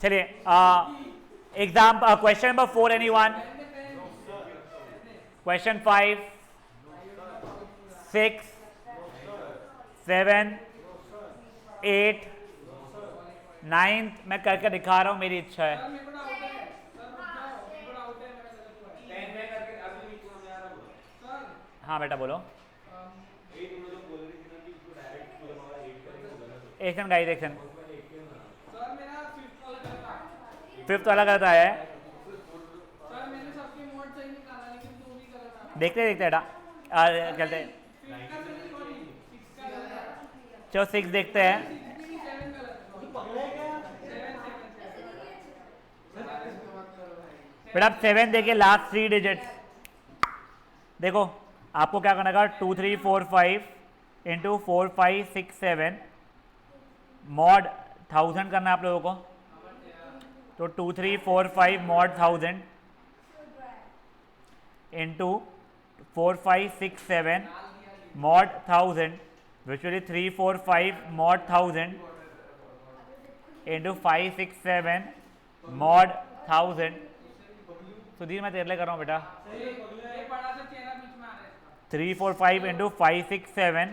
चलिए exam question number 4 anyone, question 5, 6, 7, 8, 9 मैं करके दिखा रहा हूं, मेरी इच्छा है। हाँ बेटा बोलो। एक सेकंड गाइस, एक सेकंड। फिफ्थ वाला गलत आया है। देखते देखते बेटा चलते। चलो 6 देखते हैं। बेटा आप 7 देखिए, लास्ट 3 डिजिट्स देखो। आपको क्या करना है, 2 3 4 5 इंटू 4 5 6 7 मॉड 1000 करना है आप लोगों को। तो 2 3 4 5 mod 1000 into 4 5 6 7 mod 1000 which will 3 4 5 mod 1000 into 5 6 7 mod 1000। Sudhir मैं तेरे लिए कर रहा हूँ बेटा। 3 4 5 इंटू 5 6 7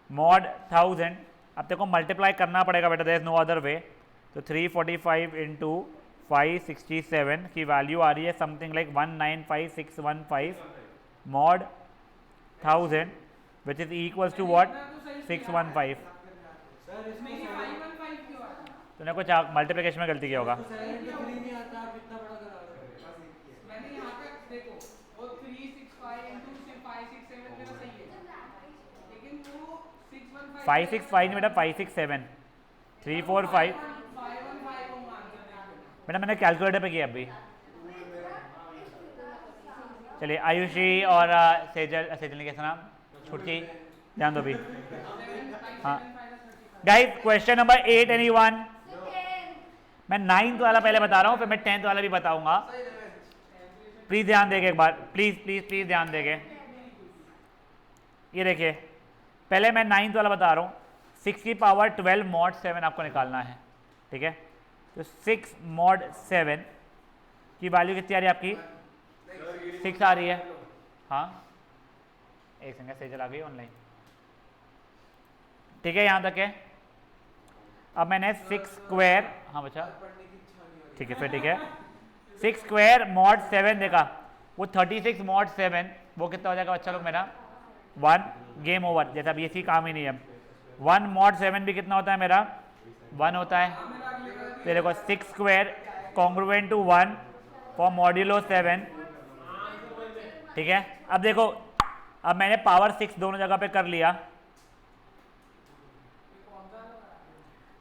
मॉड 1000। अब तेरे को मल्टीप्लाई करना पड़ेगा बेटा, there is no other way. तो 345 इंटू 567 की वैल्यू आ रही है something like 195615 mod 1000 which is equals to what 615। तूने कुछ मल्टीप्लिकेशन में गलती किया होगा। फाइव सिक्स फाइव नहीं बेटा, 567 345 बेटा, मैंने कैलकुलेटर पे किया अभी। चलिए आयुषी और सेजल, सेजल ने कैसा नाम, छुटकी, ध्यान दो अभी। हाँ गाइस, क्वेश्चन नंबर 8 एनीवन। मैं 9th वाला पहले बता रहा हूँ, फिर मैं 10th वाला भी बताऊंगा। प्लीज ध्यान देंगे एक बार, प्लीज प्लीज प्लीज ध्यान देंगे। ये देखिए, पहले मैं 9th वाला बता रहा हूँ। 6 की पावर 12 मॉड 7 आपको निकालना है, ठीक है। तो 6 मॉड 7 की वैल्यू कितनी आ रही है आपकी, 6 आ रही है। हाँ एक सेकंड से चला गई ऑनलाइन, ठीक है, यहाँ तक है। अब मैंने 6 स्क्वायर, हाँ बच्चा ठीक है, फिर ठीक है। 6 स्क्वायर मॉड 7 देखा, वो 36 मॉड 7 वो कितना हो जाएगा बच्चा लोग मेरा, 1, गेम ओवर। जैसा अब ये सी काम ही नहीं है। 1 मॉड 7 भी कितना होता है मेरा, 1 होता है। तो देखो 6 square congruent to 1 for modulo 7, ठीक है। अब देखो, अब मैंने पावर 6 दोनों जगह पे कर लिया।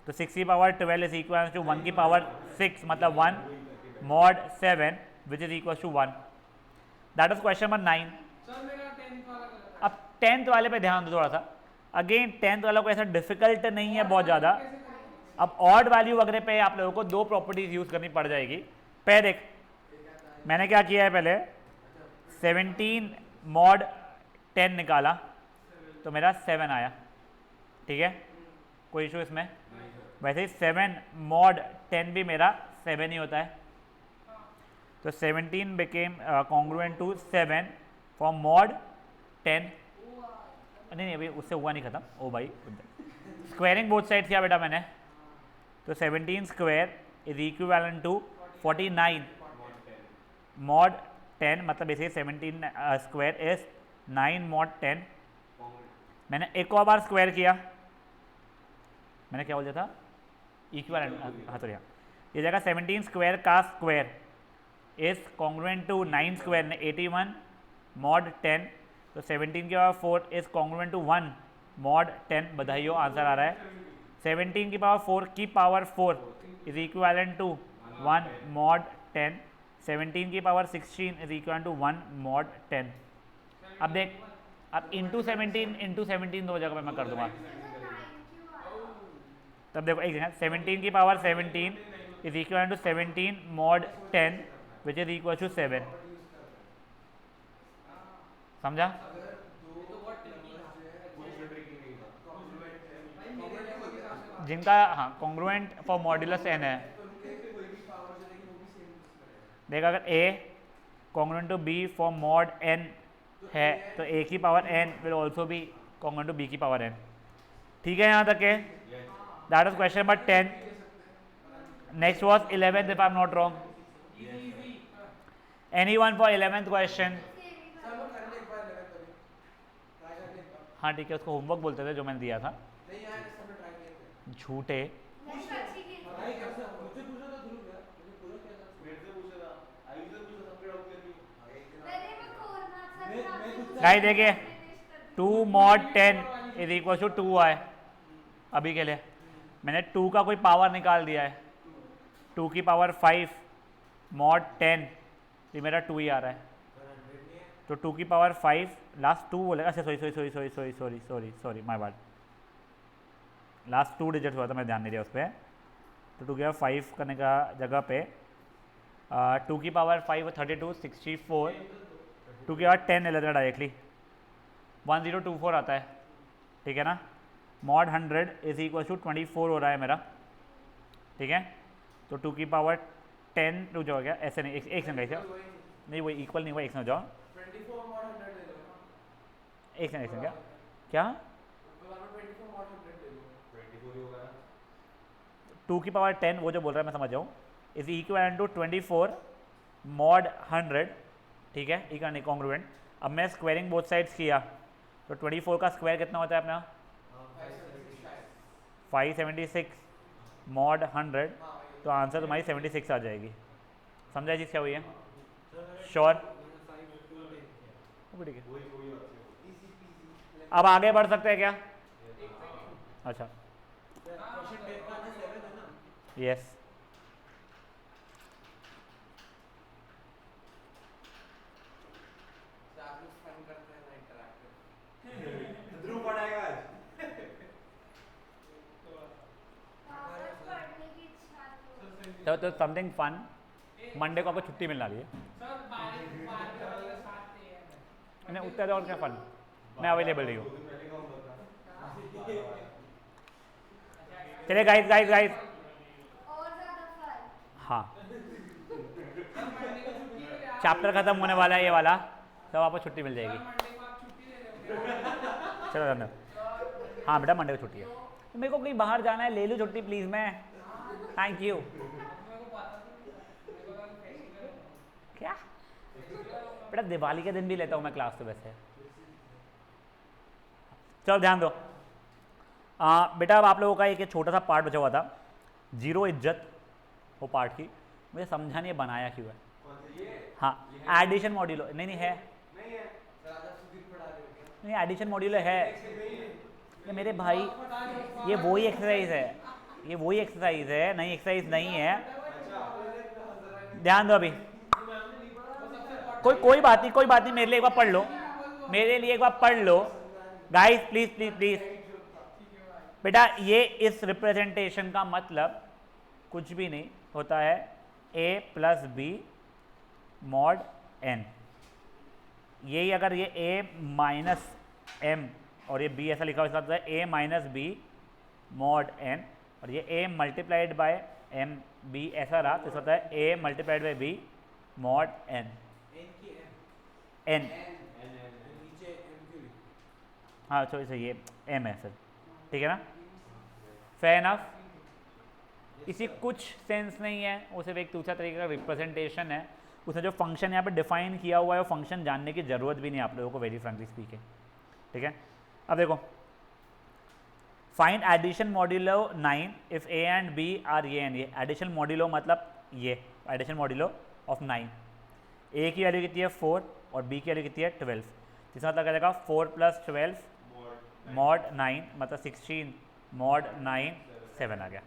तो 6 की पावर 12 इज इक्वल टू 1 की पावर 6 मतलब 1 mod 7 which is equal to 1। That is question number 9। अब 10th वाले पे ध्यान दो थोड़ा सा। अगेन 10th वाला को ऐसा डिफिकल्ट नहीं है बहुत ज़्यादा। अब ऑड वैल्यू वगैरह पे आप लोगों को 2 प्रॉपर्टीज यूज करनी पड़ जाएगी। पहले देख, मैंने क्या किया है, पहले 17 मॉड 10 निकाला तो मेरा 7 आया, ठीक है, कोई इशू इसमें। वैसे ही 7 मॉड 10 भी मेरा 7 ही होता है। तो 17 became congruent to 7 for mod 10। नहीं अभी उससे हुआ नहीं खत्म, ओ भाई स्क्वायरिंग बोथ साइड किया बेटा मैंने। तो 17 square is equivalent to 49 mod 10 मतलब बेसिकली 17 स्क्वायर इज 9 मॉड 10। मैंने एक और बार स्क्वायर किया, मैंने क्या बोल दिया था, इक्विवेलेंट, हाँ तो ये जगह 17 स्क्वायर का square is congruent to 9 square ने 81 मॉड 10। तो 17 की power 4 is congruent to 1 mod 10। बधाई हो, आंसर आ रहा है। 17 की पावर 4 की power 4 is equivalent to 1 mod 10। 17 की power 16 is equal to 1 mod 10। अब देख, अब इंटू 17 दो जगह पे मैं कर दूंगा। तब देखो एक जगह 17 की power 17 is equal to 17 mod 10 which is equal to 7। समझा? जिनका हाँ कॉन्ग्रुएंट फॉर मॉड्यूलस n है देख अगर a congruent to b for mod n है तो a की power n will also be congruent to b की पावर n। ठीक है यहाँ तक है? That is question number 10। Next was 11th if I am not wrong. Anyone for 11th question? हाँ ठीक है, उसको होमवर्क बोलते थे जो मैंने दिया था। झूठे। गाइस देखिए 2 mod 10 is equal to 2i। अभी के लिए मैंने 2 का कोई पावर निकाल दिया है, 2 की पावर 5 mod 10, ये मेरा 2 ही आ रहा है। तो 2 की पावर 5 लास्ट 2 बोलेगा। अच्छा sorry my bad, last 2 digit हुआ था, मैं ध्यान नहीं दिया उस पर। तो 2 की पावर 5 करने का जगह पे 2 की पावर 5 32 64, 2 की पावर 10 ले लेते हैं डायरेक्टली, 1024 आता है। ठीक है ना? मॉड 100 इज इक्वल टू 24 हो रहा है मेरा। ठीक है, तो 2 की पावर 10 रुक जाओ क्या, ऐसे नहीं, एक सेकंड कैसे नहीं, वो इक्वल नहीं हुआ, एक सेकंड जाओ, एक सेकंड क्या क्या 2 की पावर 10 वो जो बोल रहा है मैं समझ जाऊँ, इज इक्वल टू 24 मॉड 100। ठीक है, इक्वल नहीं कॉन्ग्रुएंट। अब मैं स्क्वायरिंग बोथ साइड्स किया तो 24 का स्क्वायर कितना होता है अपना 576 मॉड 100, तो आंसर तुम्हारी 76 आ जाएगी। समझा चीज़ क्या हुई है? श्योर? ठीक है, अब आगे बढ़ सकते हैं क्या? अच्छा यस तो समथिंग फन। मंडे को आपको छुट्टी मिलना रही है। नहीं उतना और क्या फन, मैं अवेलेबल नहीं हूँ। चलिए गाइस गाइस गाइस, हाँ चैप्टर खत्म होने वाला है ये वाला, तब आपको छुट्टी मिल जाएगी। चलो धन्यवाद। हाँ बेटा मंडे को छुट्टी है, तो मेरे को कहीं बाहर जाना है, ले लूँ छुट्टी प्लीज़ मैं। Thank you. क्या बेटा दिवाली के दिन भी लेता हूँ मैं क्लास, तो वैसे चलो ध्यान दो। बेटा अब आप लोगों का एक छोटा सा पार्ट बचा हुआ था, जीरो इज्जत, वो पार्ट की मुझे समझा नहीं बनाया क्यों है। हाँ एडिशन मॉड्यूलो नहीं है, नहीं एडिशन मॉड्यूलो है ये मेरे भाई, ये वही एक्सरसाइज है, ये वही एक्सरसाइज है, नई एक्सरसाइज नहीं है। ध्यान दो अभी, कोई बात नहीं, कोई बात नहीं, मेरे लिए एक बार पढ़ लो, मेरे लिए एक बार पढ़ लो गाइस, प्लीज प्लीज प्लीज। बेटा ये इस रिप्रेजेंटेशन का मतलब कुछ भी नहीं होता है, a plus b mod n। यही अगर ये a माइनस m और ये b ऐसा लिखा हुआ, इसका मतलब है a minus b mod n, और ये a multiplied by m b ऐसा रहा, तो इसका मतलब है a multiplied by b mod n। n हाँ तो इसे ये m है सर, ठीक है ना? Fair enough. इसी कुछ सेंस नहीं है, वो सिर्फ एक दूसरा तरीके का रिप्रेजेंटेशन है। उसने जो फंक्शन यहाँ पे डिफाइन किया हुआ है वो फंक्शन जानने की ज़रूरत भी नहीं आप लोगों को, वेरी फ्रैंकली स्पीकिंग। ठीक है, अब देखो find addition modulo 9 if a and b are ये एंड ये। एडिशन मॉड्यूलो मतलब ये एडिशन मॉड्यूलो ऑफ 9, a की वैल्यू कितनी है 4 और b की वैल्यू कितनी है 12, जिसका मतलब क्या जाएगा 4 प्लस 12 मॉड 9 मतलब 16 मॉड 9 7 आ गया।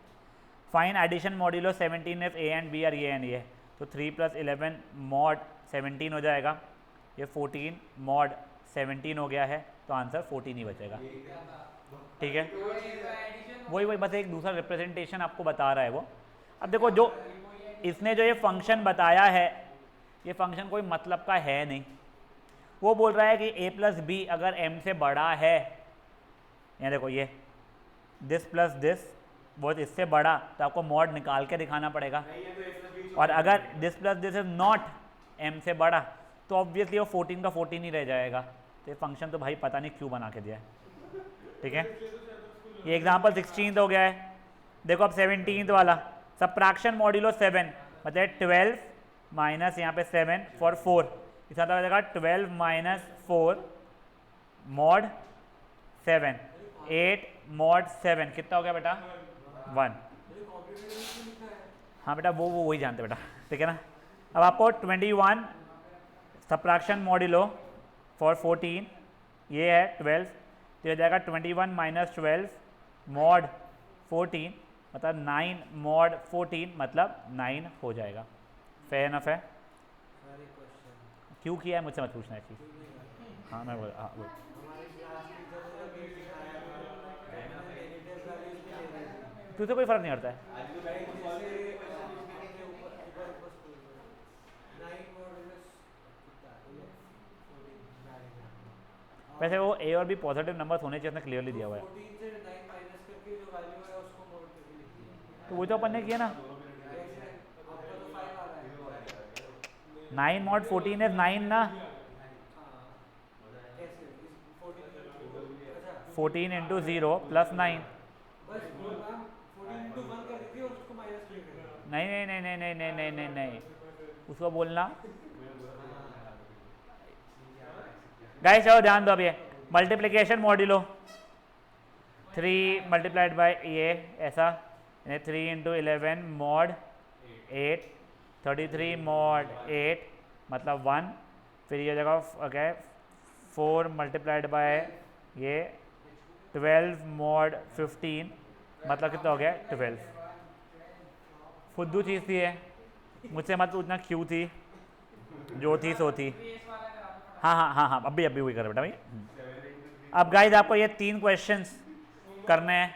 Fine addition modulo 17 if a and b are ये एंड ये, तो 3 प्लस 11 मॉड 17 हो जाएगा, ये 14 मॉड 17 हो गया है, तो आंसर 14 ही बचेगा। ठीक है, वही बस एक दूसरा रिप्रेजेंटेशन आपको बता रहा है वो। अब देखो जो इसने जो ये फंक्शन बताया है, ये फंक्शन कोई मतलब का है नहीं। वो बोल रहा है कि a प्लस बी अगर m से बड़ा है, यहाँ देखो ये दिस प्लस दिस बहुत इससे बड़ा, तो आपको मॉड निकाल के दिखाना पड़ेगा। और अगर this plus this is not m से बड़ा तो ऑब्वियसली वो 14 का 14 ही रह जाएगा। तो ये फंक्शन तो भाई पता नहीं क्यों बना के दिया है, ठीक है। ये एग्जाम्पल 16 हो गया है। देखो अब 17 वाला, सबट्रैक्शन मॉड्यूलो 7 मतलब 12 माइनस यहाँ पे 7 फॉर 4, इसका मतलब हो जाएगा 12 माइनस 4 मॉड 7, 8 मॉड 7 कितना हो गया बेटा 1। हाँ बेटा वो वही जानते बेटा, ठीक है ना। अब आपको 21 सबट्रैक्शन मॉड्यूलो फॉर 14 ये है 12, तो हो जाएगा 21 माइनस 12 मॉड 14 मतलब 9 मॉड 14 मतलब 9 हो जाएगा। फेयर इनफ है। क्यों किया है मुझसे मत पूछना है चीज़। हाँ मैं बोल तुझे कोई फर्क नहीं पड़ता है। वैसे वो ए और बी पॉजिटिव नंबर होने चाहिए, उसने क्लियरली दिया हुआ है। तो वो तो अपन ने किया ना, 9 मॉड 14 इज 9 ना, 14 इंटू 0 प्लस 9। नहीं नहीं नहीं नहीं नहीं नहीं नहीं नहीं नहीं उसको बोलना गाइस। चलो ध्यान दो, अब ये मल्टीप्लिकेशन मॉड्यूलो 3 मल्टीप्लाइड बाय ये ऐसा 3 इंटू 11 मॉड 8 33 मॉड 8 मतलब 1, फिर ये जगह ओके 4 मल्टीप्लाइड बाय ये 12 मॉड 15 मतलब कितना हो गया 12। फुद्दू चीज़ थी है, मुझसे मत पूछना क्यों थी, जो थी सो थी। हाँ हाँ हाँ हाँ अभी वही कर बेटा भाई। अब गाइस आपको ये 3 क्वेश्चंस करने हैं,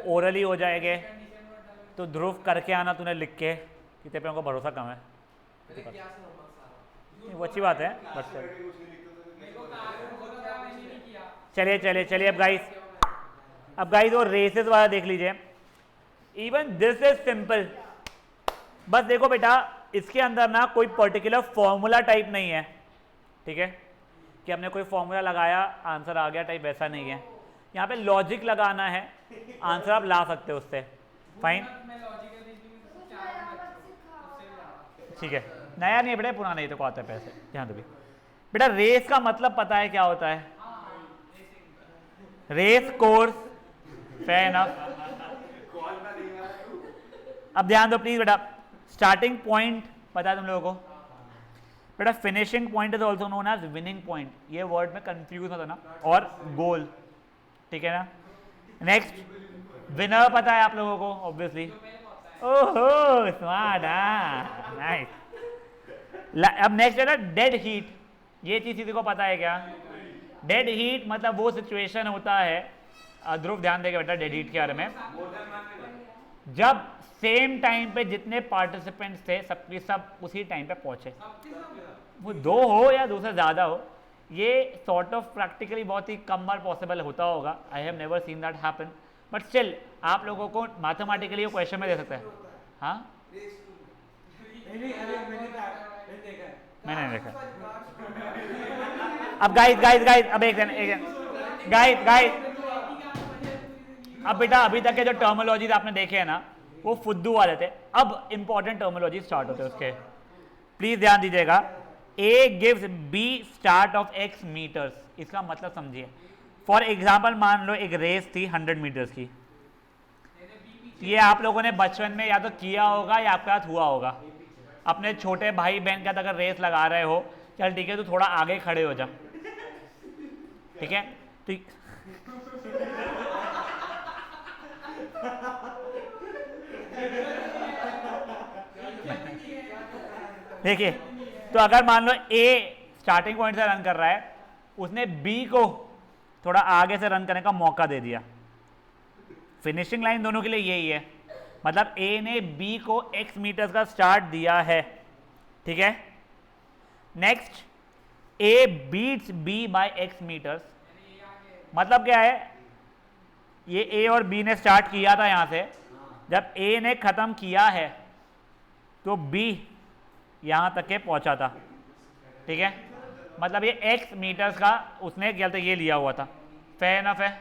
ओरली हो जाएंगे, तो ध्रुव करके आना तूने लिख के कि तेरे पे उनको भरोसा कम है। वो अच्छी बात है बट चलिए चलिए चलिए। अब गाइस वो रेसेस वाला देख लीजिए। इवन दिस इज सिंपल, बस देखो बेटा इसके अंदर ना कोई पर्टिकुलर फॉर्मूला टाइप नहीं है, ठीक है, कि हमने कोई फॉर्मूला लगाया आंसर आ गया टाइप, वैसा नहीं है। यहाँ पे लॉजिक लगाना है, आंसर आप ला सकते हो उससे, फाइन, ठीक है। नया नहीं है बेटा, पुराना ही तो को आता है पैसे। ध्यान दो बेटा, रेस का मतलब पता है क्या होता है, रेस कोर्स, फेयर इनफ। अब ध्यान दो प्लीज बेटा, स्टार्टिंग पॉइंट पता है तुम लोगों को बेटा, finishing point is also known as winning point, ये वर्ड में कंफ्यूज होता ना, और गोल, ठीक है ना। नेक्स्ट विनर पता है आप लोगों को ऑब्वियसली, ओहो स्मार्ट, नाइस। अब नेक्स्ट है ना डेड हीट, ये चीज किसी को पता है क्या? डेड हीट मतलब वो सिचुएशन होता है, ध्रुव ध्यान देगा बेटा डेड हीट के बारे में, जब सेम टाइम पे जितने पार्टिसिपेंट्स थे सबके सब उसी टाइम पे पहुंचे, वो 2 हो या 2 से ज़्यादा हो, ये सॉर्ट ऑफ प्रैक्टिकली बहुत ही कम बार पॉसिबल होता होगा। I have never seen that happen, but still आप लोगों को मैथमेटिकली वो क्वेश्चन में दे सकते हैं। हाँ मैंने नहीं देखा। अब गाइस अब एक गाइस अब बेटा अभी तक के जो टर्मोलॉजीज आपने देखे हैं ना वो फुद्दू वाले थे, अब इंपॉर्टेंट टर्मोलॉजी स्टार्ट होते हैं उसके, प्लीज ध्यान दीजिएगा। A gives B start of x meters, इसका मतलब समझिए। फॉर एग्जाम्पल मान लो एक रेस थी 100 मीटर्स की, ये आप लोगों ने बचपन में या तो किया होगा या आपके साथ हुआ होगा। अपने छोटे भाई बहन के साथ अगर रेस लगा रहे हो, चल ठीक है तो थोड़ा आगे खड़े हो जा, ठीक है, तो देखिए, तो अगर मान लो ए स्टार्टिंग पॉइंट से रन कर रहा है, उसने बी को थोड़ा आगे से रन करने का मौका दे दिया, फिनिशिंग लाइन दोनों के लिए यही है, मतलब ए ने बी को x मीटर्स का स्टार्ट दिया है, ठीक है। Next A beats B by x meters, मतलब क्या है, ये ए और बी ने स्टार्ट किया था यहां से, जब ए ने खत्म किया है तो बी यहाँ तक के पहुँचा था, ठीक है, मतलब ये x मीटर्स का उसने क्या था ये लिया हुआ था। फेयर इनफ है,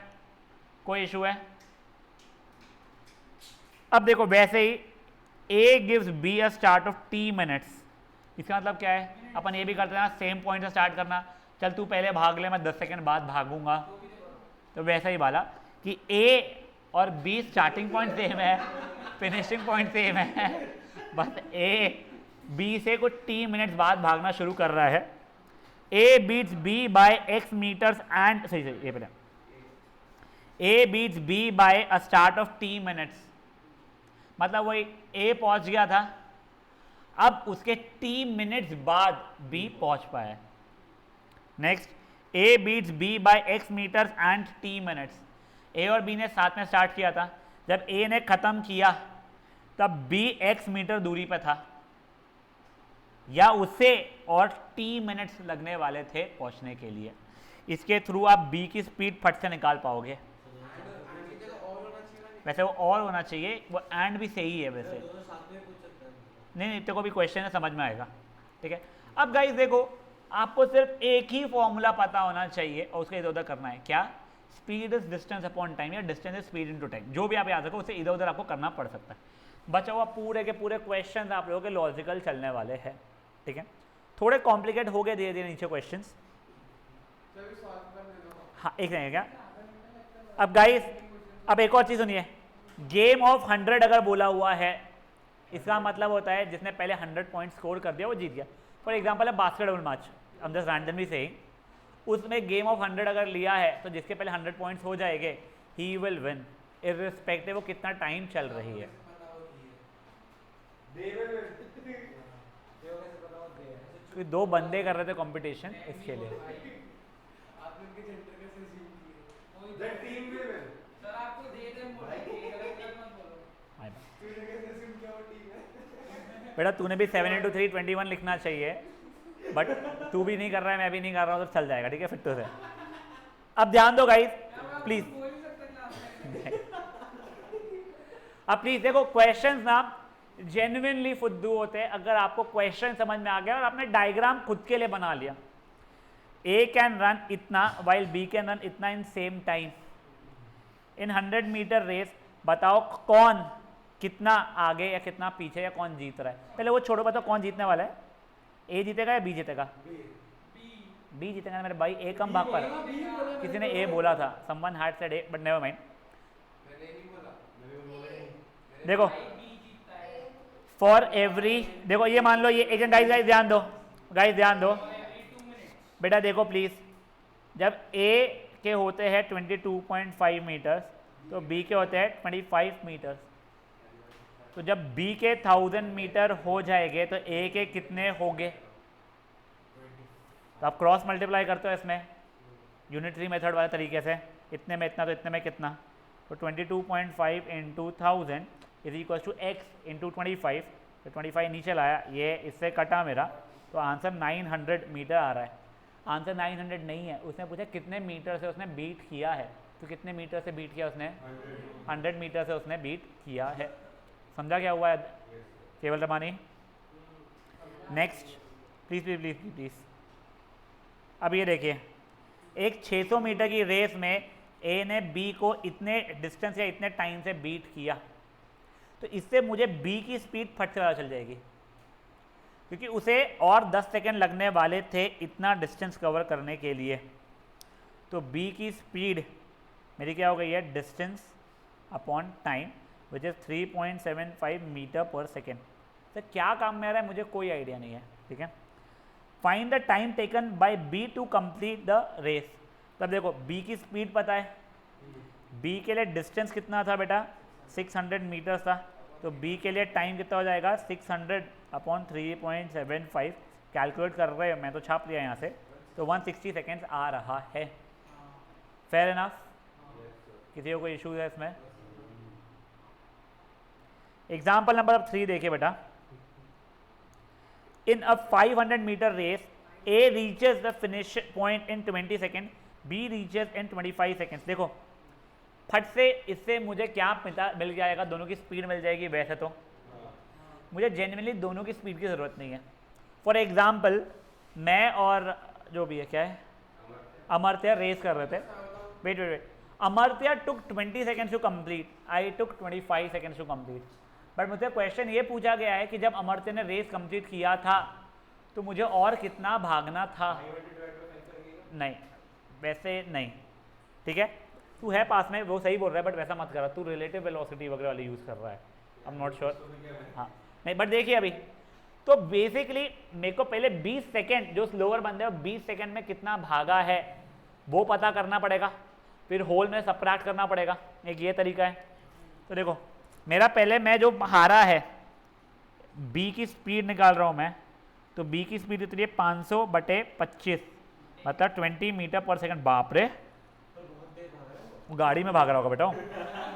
कोई इशू है? अब देखो वैसे ही a gives b a start of t minutes, इसका मतलब क्या है, अपन ये भी करते हैं ना, सेम पॉइंट से स्टार्ट करना, चल तू पहले भाग ले, मैं 10 सेकंड बाद भागूंगा। तो वैसा ही वाला कि a और b स्टार्टिंग पॉइंट सेम है, फिनिशिंग पॉइंट सेम है, बस a b से कुछ t मिनट्स बाद भागना शुरू कर रहा है। a beats b by x meters and सही ये पहले a beats b by a start of t minutes, मतलब वो a पहुंच गया था, अब उसके t मिनट्स बाद b पहुंच पाया। Next a beats b by x meters and t minutes, a और b ने साथ में स्टार्ट किया था, जब a ने खत्म किया तब b x मीटर दूरी पे था, या उससे और t मिनट्स लगने वाले थे पहुंचने के लिए। इसके थ्रू आप b की स्पीड फट से निकाल पाओगे। वैसे वो और होना चाहिए, वो एंड भी सही है वैसे, नहीं तेरे को भी क्वेश्चन समझ में आएगा, ठीक है। अब गाइस देखो, आपको सिर्फ एक ही फॉर्मूला पता होना चाहिए और उसका इधर उधर करना है, क्या? Speed is distance upon time या distance is speed into time, जो भी आप याद रखो उसे इधर उधर आपको करना पड़ सकता है। बचा हुआ पूरे के पूरे क्वेश्चन आप लोगों के लॉजिकल चलने वाले हैं, ठीक है। थोड़े कॉम्प्लिकेट हो गए धीरे धीरे नीचे क्वेश्चन। हाँ एक नहीं क्या, अब गाइस अब एक और चीज सुनिए, गेम ऑफ 100 अगर बोला हुआ है, इसका मतलब होता है जिसने पहले 100 पॉइंट स्कोर कर दिया वो जीत गया। फॉर एग्जाम्पल है basketball match, I am just randomly saying, उसमें गेम ऑफ 100 अगर लिया है तो जिसके पहले 100 पॉइंट्स हो जाएंगे ही विल विन, इररिस्पेक्टिव वो कितना टाइम चल रही है। तो दो बंदे कर रहे थे कंपटीशन इसके लिए। बेटा तूने भी 7 × 3 21 लिखना चाहिए, बट तू भी नहीं कर रहा है, मैं भी नहीं कर रहा हूँ, तो चल जाएगा, ठीक है फिर तो से। अब ध्यान दो गाइस प्लीज, अब प्लीज देखो क्वेश्चंस ना जेन्युइनली फुद्दू होते हैं अगर आपको क्वेश्चन समझ में आ गया और आपने डायग्राम खुद के लिए बना लिया। A कैन रन इतना वाइल B कैन रन इतना in same time in 100 meter race, बताओ कौन कितना आगे या कितना पीछे या कौन जीत रहा है। पहले वो छोड़ो, बताओ कौन जीतने वाला है, A जीतेगा या B जीतेगा? B जीतेगा मेरे भाई, A कम भाग पा रहा है। किसी ने A बोला था, someone had said A, but never mind। देखो फॉर एवरी, देखो ये मान लो ये एक गाइस ध्यान दो, गाइस ध्यान दो बेटा, देखो प्लीज, जब A के होते हैं 22.5 मीटर्स तो B के होते हैं 25 मीटर्स, तो जब B के 1000 मीटर हो जाएंगे तो A के कितने होंगे? तो आप क्रॉस मल्टीप्लाई करते हो इसमें यूनिटरी मेथड वाले तरीके से, इतने में इतना तो इतने में कितना, तो 22.5 into 1000 is equal to x into 25, तो 25 नीचे लाया, ये इससे कटा मेरा, तो आंसर 900 मीटर आ रहा है। आंसर 900 नहीं है, उसने पूछा कितने मीटर से उसने बीट किया है, तो कितने मीटर से बीट किया उसने? 100 मीटर से उसने बीट किया है। समझा क्या हुआ है केवल Ramani? Next please please please please. अब ये देखिए, एक 600 मीटर की रेस में A ने B को इतने डिस्टेंस या इतने टाइम से बीट किया, तो इससे मुझे B की स्पीड फट से पता चल जाएगी, क्योंकि उसे और 10 सेकेंड लगने वाले थे इतना डिस्टेंस कवर करने के लिए। तो B की स्पीड मेरी क्या हो गई है, distance upon time which is 3.75 meter per second. तो क्या काम में आ रहा है मुझे कोई आइडिया नहीं है, ठीक है। Find the time taken by B to complete the race. तब देखो B की स्पीड पता है, B के लिए डिस्टेंस कितना था बेटा, 600 मीटर्स था, तो B के लिए टाइम कितना हो जाएगा, 600 अपॉन 3.75। कैलकुलेट कर रहे हो, मैं तो छाप लिया यहाँ से, तो 160 सेकेंड्स आ रहा है। Fair enough? किसी को कोई इशू है इसमें? एग्जाम्पल नंबर 3 देखिए बेटा, in a 500 metre race A reaches the finish point in 20 second, B reaches in 25 seconds. देखो फट से इससे मुझे क्या मिल जाएगा, दोनों की स्पीड मिल जाएगी वैसे तो, मुझे जेन्युइनली दोनों की स्पीड की ज़रूरत नहीं है। फॉर एग्जाम्पल मैं और जो भी है क्या है अमर्त्य रेस कर रहे थे, wait wait wait, Amartya took 20 seconds to complete, I took 25 seconds to complete. But मुझसे क्वेश्चन ये पूछा गया है कि जब अमर्त्य ने रेस कंप्लीट किया था तो मुझे और कितना भागना था। नहीं, वैसे नहीं, ठीक है, तू है पास में, वो सही बोल रहा है, बट वैसा मत कर, तू रिलेटिव वेलोसिटी वगैरह वाली यूज़ कर रहा है, आई एम नॉट श्योर। हाँ नहीं, बट देखिए अभी तो बेसिकली मेरे को पहले 20 सेकेंड, जो स्लोअर बंदे हैं 20 सेकेंड में कितना भागा है वो पता करना पड़ेगा, फिर होल में सबट्रैक्ट करना पड़ेगा, एक ये तरीका है। तो देखो मेरा पहले मैं जो हारा है बी की स्पीड निकाल रहा हूँ मैं, तो बी की स्पीड इतनी है 500/25 मतलब 20 मीटर पर सेकंड। बाप रे, वो गाड़ी में भाग रहा होगा बेटा।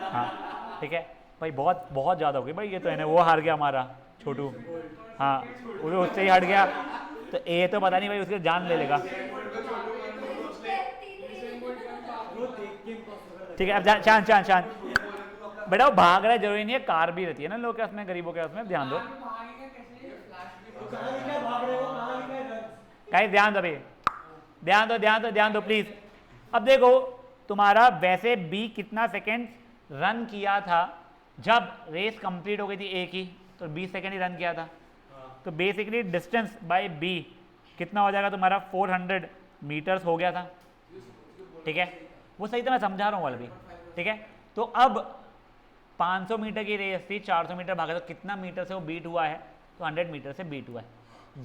हाँ ठीक है भाई, बहुत बहुत ज़्यादा हो गई भाई, ये तो है ना, वो हार गया हमारा छोटू। हाँ वो उससे ही हट गया, तो ए तो पता नहीं भाई उसके जान ले लेगा। ठीक है अब चांद चांद चांद बेटा, वो भाग रहा है जरूरी नहीं है, कार भी रहती है ना लोग के उसमें, गरीबों के उसमें, ध्यान दो कहीं, ध्यान दो भाई, ध्यान दो ध्यान दो ध्यान दो प्लीज। अब देखो तुम्हारा वैसे बी कितना सेकेंड रन किया था जब रेस कंप्लीट हो गई थी ए की, तो 20 सेकेंड ही रन किया था, तो बेसिकली डिस्टेंस बाय बी कितना हो जाएगा तुम्हारा 400 मीटर्स हो गया था, ठीक है, वो सही तो मैं समझा रहा हूँ वाला भी, ठीक है। तो अब 500 मीटर की रेस थी, 400 मीटर भागा, तो कितना मीटर से वो बीट हुआ है, तो 100 मीटर से बीट हुआ है,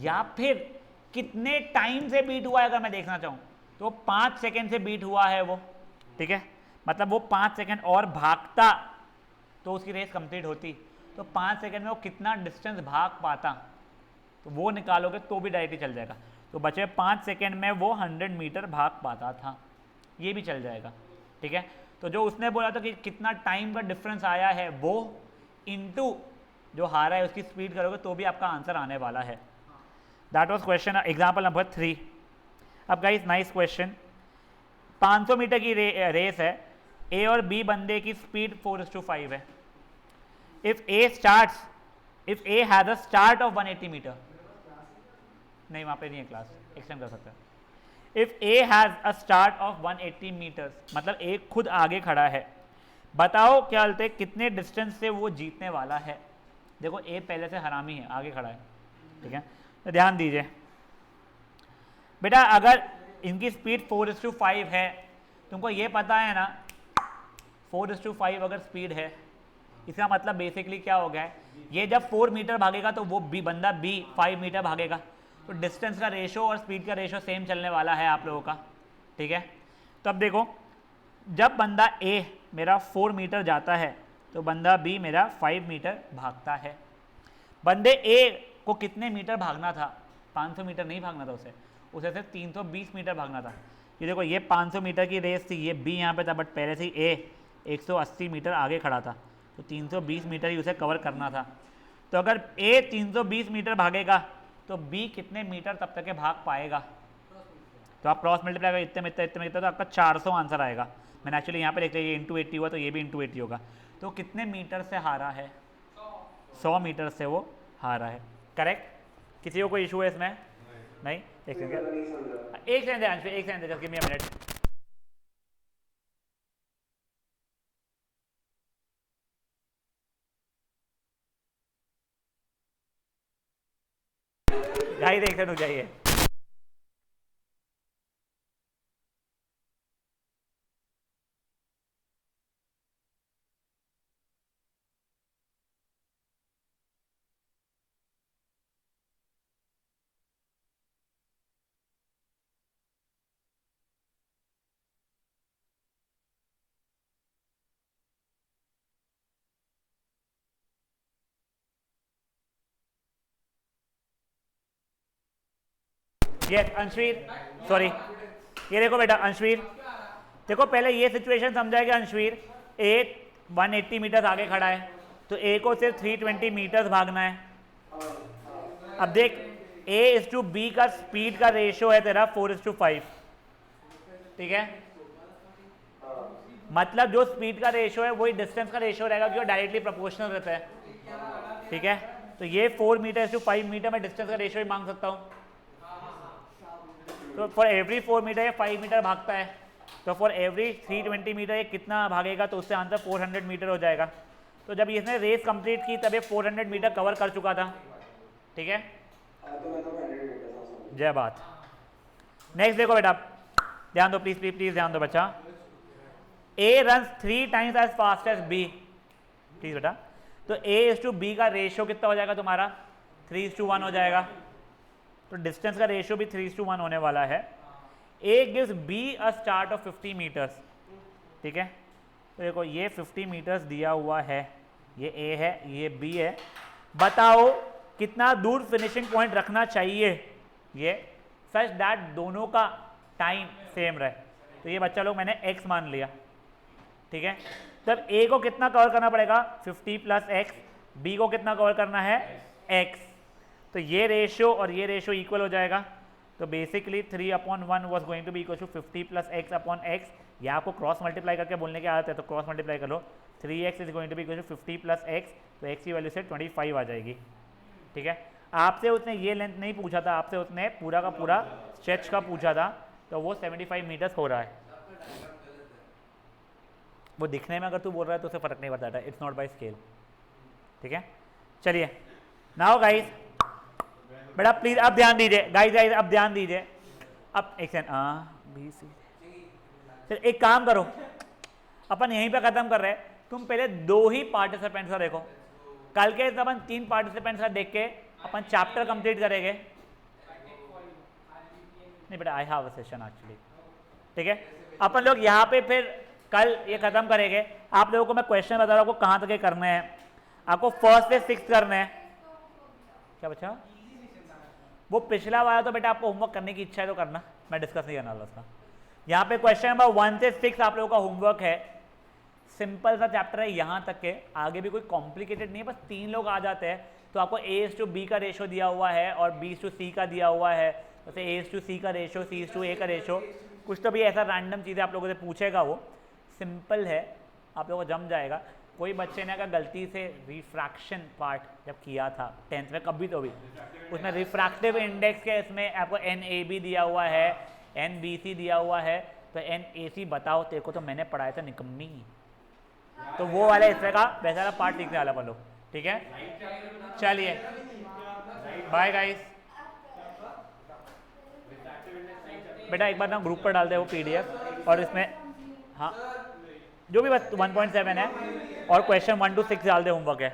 या फिर कितने टाइम से बीट हुआ है अगर मैं देखना चाहूँ तो 5 सेकेंड से बीट हुआ है वो, ठीक है, मतलब वो 5 सेकेंड और भागता तो उसकी रेस कंप्लीट होती, तो 5 सेकेंड में वो कितना डिस्टेंस भाग पाता, तो वो निकालोगे तो भी डायरेक्टली चल जाएगा। तो बचे 5 सेकेंड में वो 100 मीटर भाग पाता था, ये भी चल जाएगा, ठीक है। तो जो उसने बोला था कि कितना टाइम का डिफरेंस आया है वो इनटू जो हारा है उसकी स्पीड करोगे तो भी आपका आंसर आने वाला है। That was question example number 3। अब गाइस नाइस क्वेश्चन, 500 मीटर की रेस है, ए और बी बंदे की स्पीड 4:5 है। If A has a start of 180 metre, नहीं वहाँ पे नहीं है क्लास, एक्सटेंड कर सकते हैं। If A has a start of 180 metres, मतलब ए खुद आगे खड़ा है, बताओ क्या बोलते कितने डिस्टेंस से वो जीतने वाला है। देखो ए पहले से हरामी है, आगे खड़ा है, ठीक है, तो ध्यान दीजिए बेटा, अगर इनकी स्पीड 4:5 है, तुमको ये पता है ना 4:5 अगर स्पीड है, इसका मतलब बेसिकली क्या हो गया है, ये जब 4 मीटर भागेगा तो वो बंदा बी 5 मीटर भागेगा, तो डिस्टेंस का रेशो और स्पीड का रेशो सेम चलने वाला है आप लोगों का, ठीक है। तो अब देखो जब बंदा ए मेरा 4 मीटर जाता है तो बंदा बी मेरा 5 मीटर भागता है। बंदे ए को कितने मीटर भागना था, 500 मीटर नहीं भागना था उसे सिर्फ 320 मीटर भागना था। ये देखो ये 500 मीटर की रेस थी, ये बी यहाँ पे था, बट पहले से ही ए 180 मीटर आगे खड़ा था, तो 320 मीटर ही उसे कवर करना था। तो अगर ए 320 मीटर भागेगा तो बी कितने मीटर तब तक के भाग पाएगा, तो आप क्रॉस मल्टीप्लाई इतने में इतने तो आपका 400 आंसर आएगा। मैंने एक्चुअली यहाँ पे लिख लिया, ये इंटू 80 हुआ तो ये भी इंटू 80 होगा। तो कितने मीटर से हारा है, 100 मीटर से वो हारा है, करेक्ट। किसी को कोई इशू है इसमें? नहीं, एक सेकंड, एक second just give me a minute. ढाई एक सेकंड हो जाइए। यस अंशवीर, सॉरी, ये देखो बेटा अंशवीर, देखो पहले ये सिचुएशन समझाएगा अंशवीर। ए 180 मीटर आगे खड़ा है, तो ए को सिर्फ 320 मीटर्स भागना है। अब देख ए इज टू बी का स्पीड का रेशियो है तेरा 4:5, ठीक है, मतलब जो स्पीड का रेशियो है वही डिस्टेंस का रेशियो रहेगा, क्योंकि डायरेक्टली प्रोपोर्शनल रहता है, ठीक है। तो ये 4 मीटर टू 5 मीटर में डिस्टेंस का रेशियो ही मांग सकता हूँ। तो फॉर एवरी 4 मीटर ये 5 मीटर भागता है, तो फॉर एवरी 320 मीटर ये कितना भागेगा, तो उससे आंसर 400 मीटर हो जाएगा। तो जब इसने रेस कंप्लीट की तब ये 400 मीटर कवर कर चुका था। ठीक है, जय बात। नेक्स्ट देखो बेटा, ध्यान दो प्लीज प्लीज प्लीज ध्यान दो बच्चा। A run 3 times as fast as B, please बेटा। तो ए इज टू बी का रेशियो कितना हो जाएगा तुम्हारा, 3:1 हो जाएगा। तो डिस्टेंस का रेशियो भी 3:1 होने वाला है। A gives B a start of 50 metres. ठीक है, तो देखो ये 50 मीटर्स दिया हुआ है, ये ए है, ये बी है। बताओ कितना दूर फिनिशिंग पॉइंट रखना चाहिए ये, सच दैट दोनों का टाइम सेम रहे। तो ये बच्चा लोग मैंने x मान लिया। ठीक है, तब a को कितना कवर करना पड़ेगा, 50 + x, b को कितना कवर करना है, x। तो ये रेशियो और ये रेशियो इक्वल हो जाएगा। तो basically 3/1 was going to be equal to 50 + x/x। ये आपको क्रॉस मल्टीप्लाई करके बोलने की आदत है, तो क्रॉस मल्टीप्लाई कर लो। 3x is going to be equal to 50 + x, तो x की वैल्यू से 25 आ जाएगी। ठीक है, आपसे उसने ये लेंथ नहीं पूछा था, आपसे उसने पूरा का पूरा स्ट्रेच का पूछा था, तो वो 75 मीटर्स हो रहा है। वो दिखने में अगर तू बोल रहा है तो उसे फर्क नहीं पड़ता है, इट्स नॉट बाय स्केल। ठीक है, चलिए नाउ गाइस बेटा प्लीज अब ध्यान दीजिए, गाइस अब ध्यान दीजिए। अब एक सेकंड, एक काम करो, अपन यहीं पे खत्म कर रहे हैं। तुम पहले 2 ही पार्टिसिपेंट्स का देखो, कल के अपन 3 पार्टिसिपेंट्स का देख के अपन चैप्टर कंप्लीट करेंगे। नहीं बेटा, I have a session actually. ठीक है, अपन लोग यहाँ पे फिर कल ये खत्म करेंगे। आप लोगों को मैं क्वेश्चन बता रहा हूँ, आपको कहाँ तक करने हैं। आपको 1st से 6th करने हैं। क्या बच्चा, वो पिछला वाला तो बेटा आपको होमवर्क करने की इच्छा है तो करना, मैं डिस्कस नहीं करना वाला उसका। यहाँ पे क्वेश्चन नंबर 1 से 6 आप लोगों का होमवर्क है। सिंपल सा चैप्टर है यहाँ तक के, आगे भी कोई कॉम्प्लिकेटेड नहीं है, बस 3 लोग आ जाते हैं। तो आपको A/B का रेशो दिया हुआ है और B/C का दिया हुआ है। जैसे A/C का रेशो, C/A का रेशो, कुछ तो भी ऐसा रैंडम चीज़ें आप लोगों से पूछेगा। वो सिंपल है, आप लोगों को जम जाएगा। कोई बच्चे ने अगर गलती से रिफ्रैक्शन पार्ट जब किया था 10th में कभी तो भी, उसमें रिफ्रैक्टिव इंडेक्स के इसमें आपको NAB दिया हुआ है, NBC दिया हुआ है, तो NAC बताओ तेरे को तो मैंने पढ़ाया था निकम्मी। तो वो वाला इस तरह का वैसा वाला पार्ट लिखने वाला बोलो। ठीक है, चलिए बाय गाइस। बेटा एक बार ना ग्रुप पर डाल दे वो PDF, और इसमें हाँ जो भी बस 1.7 है और क्वेश्चन 1 to 6 डाल दे, होमवर्क है।